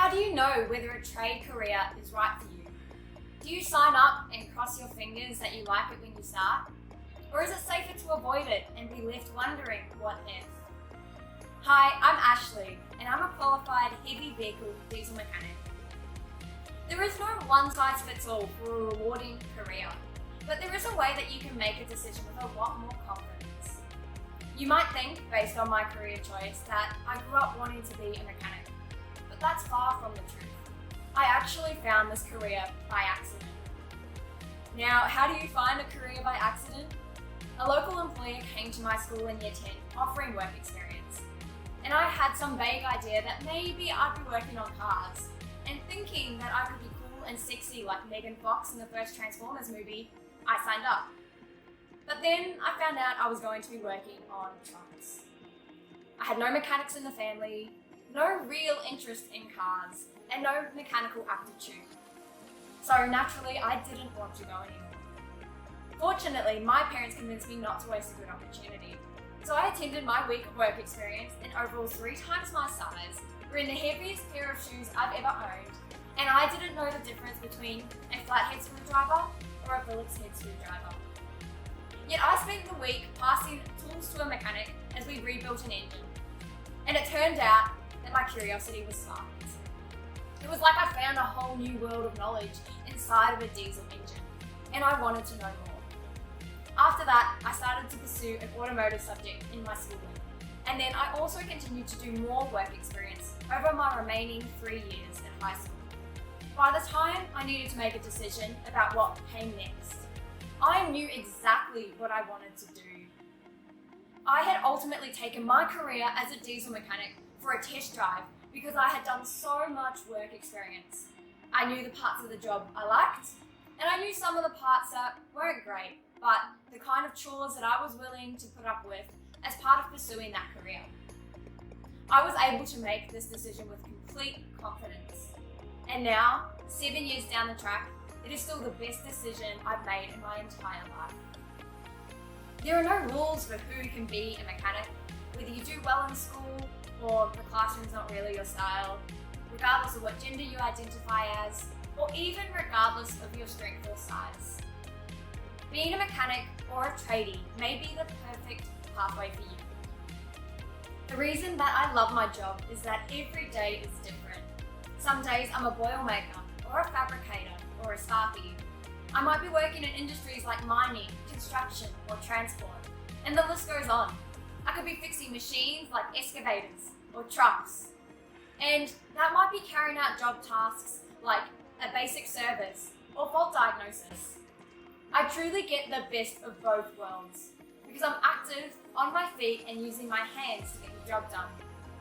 How do you know whether a trade career is right for you? Do you sign up and cross your fingers that you like it when you start? Or is it safer to avoid it and be left wondering what if? Hi, I'm Ashley and I'm a qualified heavy vehicle diesel mechanic. There is no one-size-fits-all for a rewarding career, but there is a way that you can make a decision with a lot more confidence. You might think, based on my career choice, that I grew up wanting to be a mechanic, but that's far from the truth. I actually found this career by accident. Now, how do you find a career by accident? A local employer came to my school in year 10 offering work experience, and I had some vague idea that maybe I'd be working on cars, and thinking that I could be cool and sexy like Megan Fox in the first Transformers movie, I signed up. But then I found out I was going to be working on trucks. I had no mechanics in the family, no real interest in cars, and no mechanical aptitude. So naturally, I didn't want to go anymore. Fortunately, my parents convinced me not to waste a good opportunity. So I attended my week of work experience in overalls 3 times my size, were in the heaviest pair of shoes I've ever owned, and I didn't know the difference between a flathead screwdriver or a Phillips head screwdriver. Yet I spent the week passing tools to a mechanic as we rebuilt an engine, and it turned out that my curiosity was sparked. It was like I found a whole new world of knowledge inside of a diesel engine, and I wanted to know more. After that, I started to pursue an automotive subject in my schooling, and then I also continued to do more work experience over my remaining 3 years at high school. By the time I needed to make a decision about what came next, I knew exactly what I wanted to do. I had ultimately taken my career as a diesel mechanic for a test drive because I had done so much work experience. I knew the parts of the job I liked, and I knew some of the parts that weren't great, but the kind of chores that I was willing to put up with as part of pursuing that career. I was able to make this decision with complete confidence. And now, 7 years down the track, it is still the best decision I've made in my entire life. There are no rules for who can be a mechanic, whether you do well in school or the classroom's not really your style, regardless of what gender you identify as, or even regardless of your strength or size. Being a mechanic or a tradie may be the perfect pathway for you. The reason that I love my job is that every day is different. Some days I'm a boilermaker or a fabricator or a sparky. I might be working in industries like mining, construction or transport, and the list goes on. I could be fixing machines like excavators or trucks, and that might be carrying out job tasks like a basic service or fault diagnosis. I truly get the best of both worlds because I'm active, on my feet and using my hands to get the job done,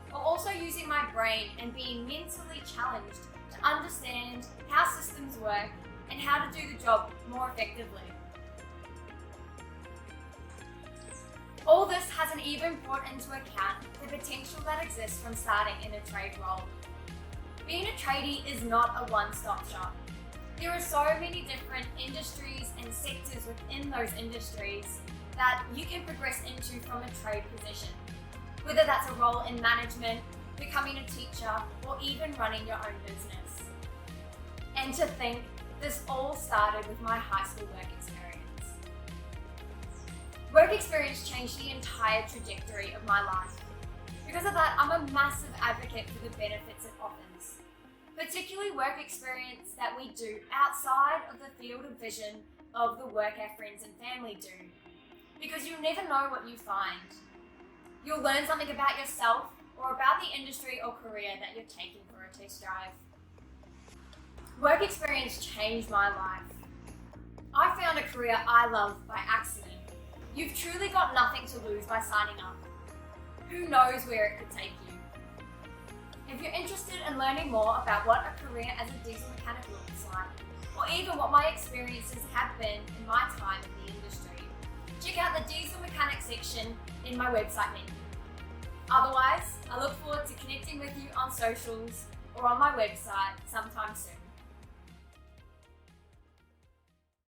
while also using my brain and being mentally challenged to understand how systems work and how to do the job more effectively. All this hasn't even brought into account the potential that exists from starting in a trade role. Being a tradie is not a one-stop shop. There are so many different industries and sectors within those industries that you can progress into from a trade position, whether that's a role in management, becoming a teacher, or even running your own business. And to think, this all started with my high school work experience. Work experience changed the entire trajectory of my life. Because of that, I'm a massive advocate for the benefits it offers, particularly work experience that we do outside of the field of vision of the work our friends and family do. Because you'll never know what you find. You'll learn something about yourself or about the industry or career that you're taking for a test drive. Work experience changed my life. I found a career I love by accident. You've truly got nothing to lose by signing up. Who knows where it could take you? If you're interested in learning more about what a career as a diesel mechanic looks like, or even what my experiences have been in my time in the industry, check out the diesel mechanic section in my website menu. Otherwise, I look forward to connecting with you on socials or on my website sometime soon.